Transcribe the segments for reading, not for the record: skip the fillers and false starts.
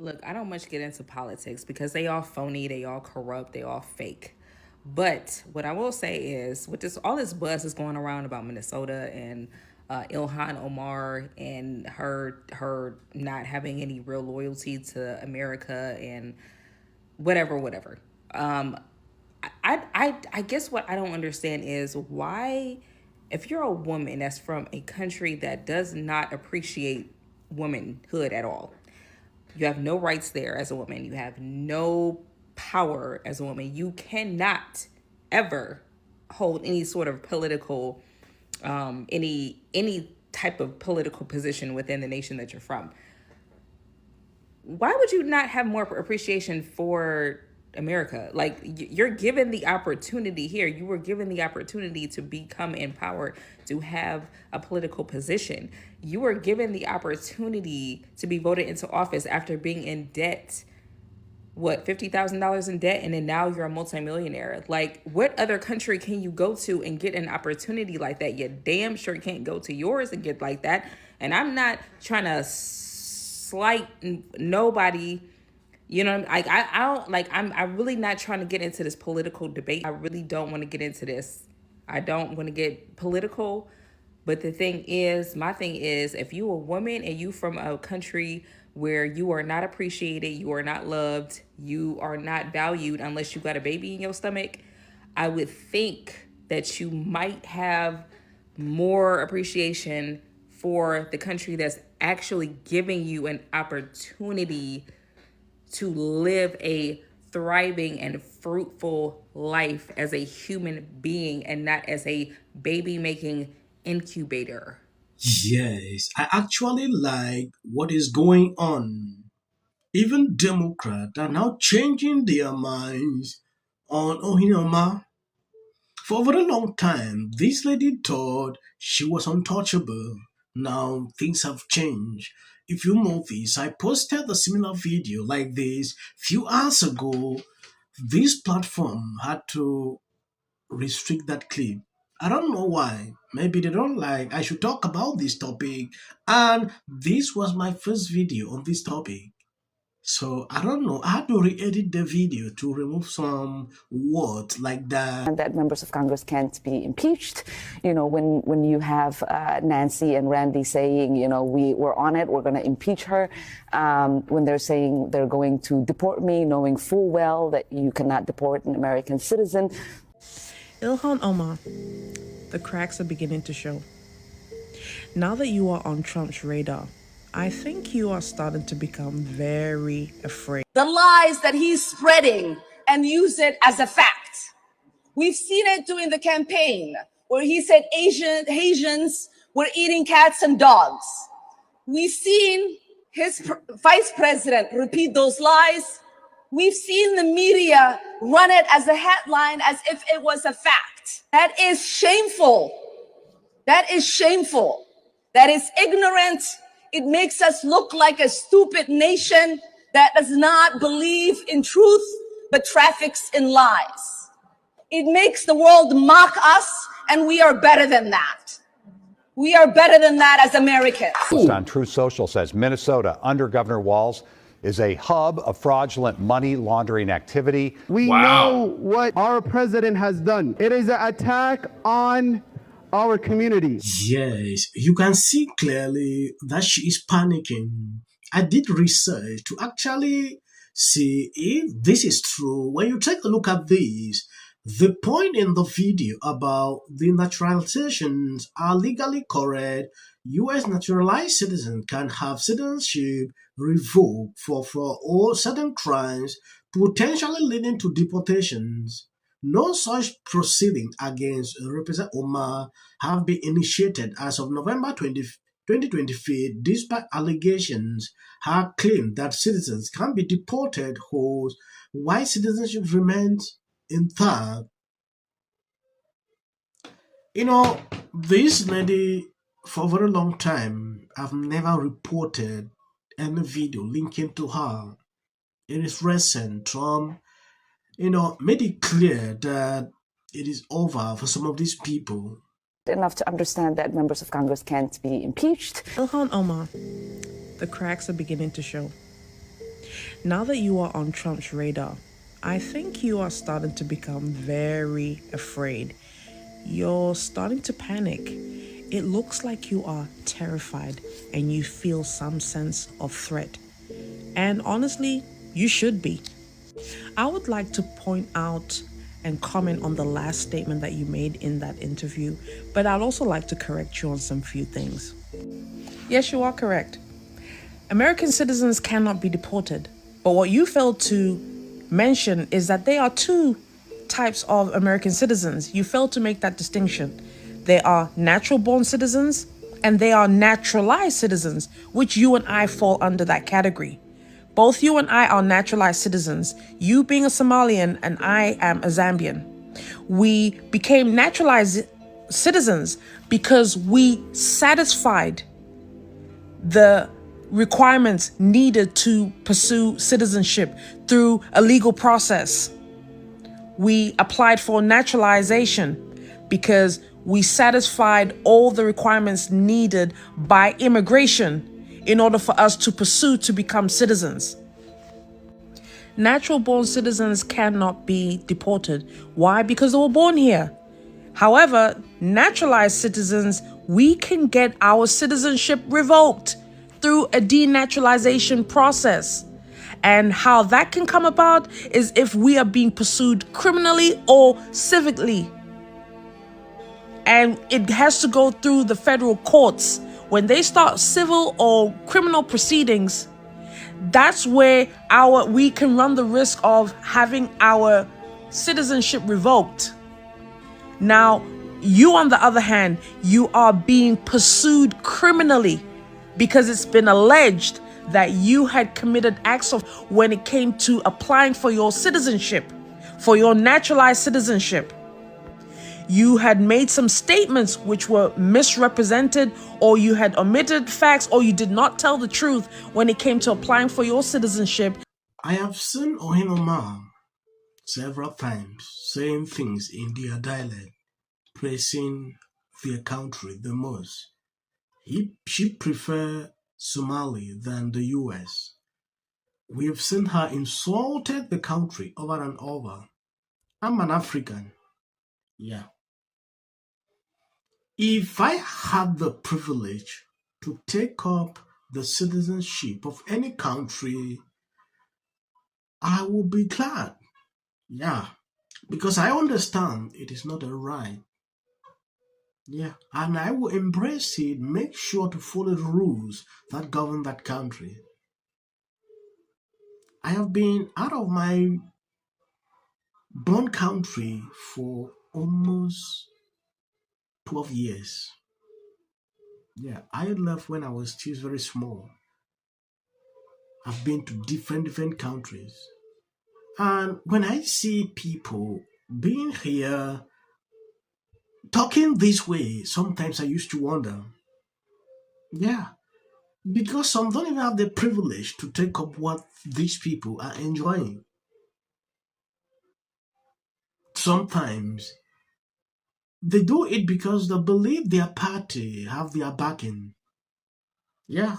Look, I don't much get into politics because they all phony, they all corrupt, they all fake. But what I will say is, with this all this buzz is going around about Minnesota and IIhan Omar and her not having any real loyalty to America and whatever. Um, I guess what I don't understand is why, if you're a woman that's from a country that does not appreciate womanhood at all, you have no rights there as a woman. You have no power as a woman. You cannot ever hold any sort of political, any type of political position within the nation that you're from. Why would you not have more appreciation for America? Like, you're given the opportunity here. You were given the opportunity to become empowered, to have a political position. You were given the opportunity to be voted into office after being in debt. What, $50,000 in debt, and then now you're a multimillionaire. Like, what other country can you go to and get an opportunity like that? You damn sure can't go to yours and get like that. And I'm not trying to slight nobody. You know, like I don't like. I'm really not trying to get into this political debate. I really don't want to get into this. I don't want to get political. But the thing is, my thing is, if you a woman and you from a country where you are not appreciated, you are not loved, you are not valued unless you got a baby in your stomach, I would think that you might have more appreciation for the country that's actually giving you an opportunity to live a thriving and fruitful life as a human being and not as a baby making incubator. Yes, I actually like what is going on. Even Democrats are now changing their minds on Ohinoma. For a very long time, this lady thought she was untouchable. Now things have changed. If you notice, I posted a similar video like this few hours ago. This platform had to restrict that clip. I don't know why. Maybe they don't like I should talk about this topic. And this was my first video on this topic. So I don't know. I had to re-edit the video to remove some words like that. And that members of Congress can't be impeached. You know, when you have Nancy and Randy saying, you know, we're on it, we're going to impeach her. When they're saying they're going to deport me, knowing full well that you cannot deport an American citizen. IIhan Omar, the cracks are beginning to show. Now that you are on Trump's radar, I think you are starting to become very afraid. The lies that he's spreading and use it as a fact. We've seen it during the campaign where he said Asians were eating cats and dogs. We've seen his vice president repeat those lies. We've seen the media run it as a headline as if it was a fact. That is shameful. That is shameful. That is ignorant. It makes us look like a stupid nation that does not believe in truth, but traffics in lies. It makes the world mock us, and we are better than that. We are better than that as Americans. On Truth Social says Minnesota, under Governor Walz, is a hub of fraudulent money laundering activity. We know what our president has done. It is an attack on our community. Yes, you can see clearly that she is panicking. I did research to actually see if this is true. When you take a look at this, the point in the video about the naturalizations are legally correct. U.S. naturalized citizens can have citizenship revoked for all certain crimes, potentially leading to deportations. No such proceeding against Representative Omar have been initiated as of November 2025, despite allegations have claimed that citizens can be deported while citizenship remains intact. You know, this lady, for a very long time, I've never reported any video linking to her. It is recent. Trump made it clear that it is over for some of these people. Enough to understand that members of Congress can't be impeached. IIhan Omar, the cracks are beginning to show. Now that you are on Trump's radar, I think you are starting to become very afraid. You're starting to panic. It looks like you are terrified and you feel some sense of threat. And honestly, you should be. I would like to point out and comment on the last statement that you made in that interview, but I'd also like to correct you on some few things. Yes, you are correct. American citizens cannot be deported, but what you failed to mention is that there are two types of American citizens. You failed to make that distinction. There are natural-born citizens and they are naturalized citizens, which you and I fall under that category. Both you and I are naturalized citizens, you being a Somalian and I am a Zambian. We became naturalized citizens because we satisfied the requirements needed to pursue citizenship through a legal process. We applied for naturalization because we satisfied all the requirements needed by immigration in order for us to pursue to become citizens. Natural-born citizens cannot be deported. Why? Because they were born here. However, naturalized citizens, we can get our citizenship revoked through a denaturalization process. And how that can come about is if we are being pursued criminally or civically. And it has to go through the federal courts. When they start civil or criminal proceedings, that's where we can run the risk of having our citizenship revoked. Now, you on the other hand, you are being pursued criminally because it's been alleged that you had committed acts of when it came to applying for your citizenship, for your naturalized citizenship. You had made some statements which were misrepresented, or you had omitted facts, or you did not tell the truth when it came to applying for your citizenship. I have seen IIhan Omar several times saying things in their dialect, praising their country the most. She prefers Somali than the US. We have seen her insulted the country over and over. I'm an African. Yeah. If I had the privilege to take up the citizenship of any country, I would be glad. Yeah. Because I understand it is not a right. Yeah. And I will embrace it, make sure to follow the rules that govern that country. I have been out of my born country for almost 12 years. Yeah, I left when I was still very small. I've been to different countries. And when I see people being here, talking this way, sometimes I used to wonder. Yeah, because some don't even have the privilege to take up what these people are enjoying. Sometimes they do it because they believe their party have their backing. Yeah.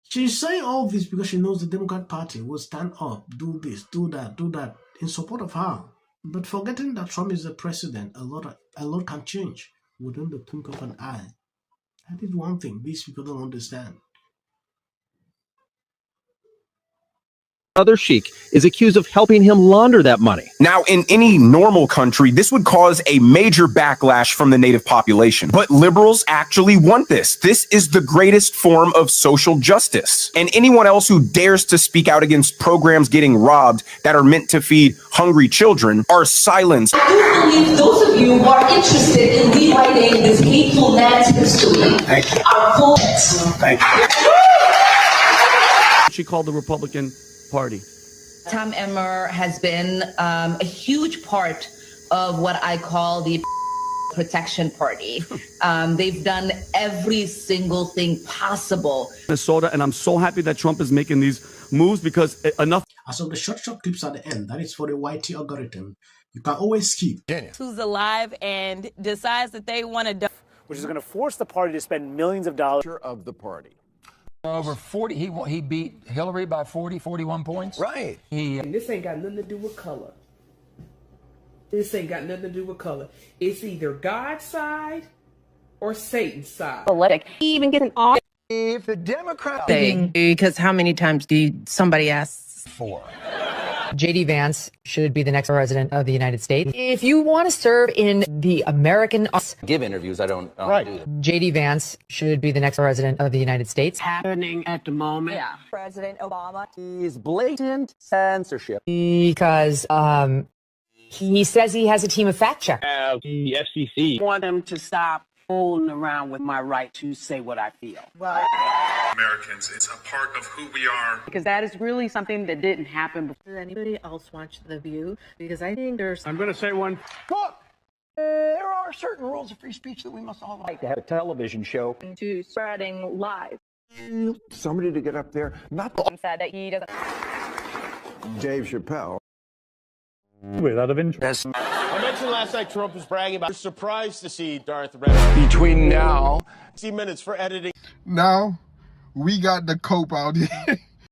She's saying all this because she knows the Democrat Party will stand up, do this, do that, in support of her. But forgetting that Trump is the president, a lot can change within the twinkle of an eye. That is one thing these people don't understand. Other sheik is accused of helping him launder that money. Now, in any normal country, this would cause a major backlash from the native population. But liberals actually want this. This is the greatest form of social justice. And anyone else who dares to speak out against programs getting robbed that are meant to feed hungry children are silenced. I do believe those of you who are interested in rewriting this hateful man's history are fools. Thank you. She called the Republican Party. Tom Emmer has been a huge part of what I call the protection party. They've done every single thing possible. Minnesota, and I'm so happy that Trump is making these moves because enough. As of the short clips at the end, that is for the YT algorithm. You can always skip. Who's alive and decides that they want to, which is going to force the party to spend millions of dollars of the party. Over 40, he beat Hillary by 41 points. Right. And this ain't got nothing to do with color. This ain't got nothing to do with color. It's either God's side or Satan's side. He even gets an off. If the Democrats... Because how many times do somebody asks? 4. J.D. Vance should be the next president of the United States. If you want to serve in the American... Give interviews, I don't do that. J.D. Vance should be the next president of the United States. Happening at the moment. Yeah. President Obama. Is blatant censorship. Because he says he has a team of fact checkers. The FCC. Want them to stop fooling around with my right to say what I feel. Well, Americans, it's a part of who we are. Because that is really something that didn't happen before. Does anybody else watch The View? Because I think there's... I'm going to say one. Look, there are certain rules of free speech that we must all like. To have a television show. To spreading lies. Somebody to get up there, not said that he doesn't... Dave Chappelle. Without of interest. I mentioned last night Trump was bragging about surprised to see Darth Vader. Between now... 60 minutes for editing. Now, we got the cope out here.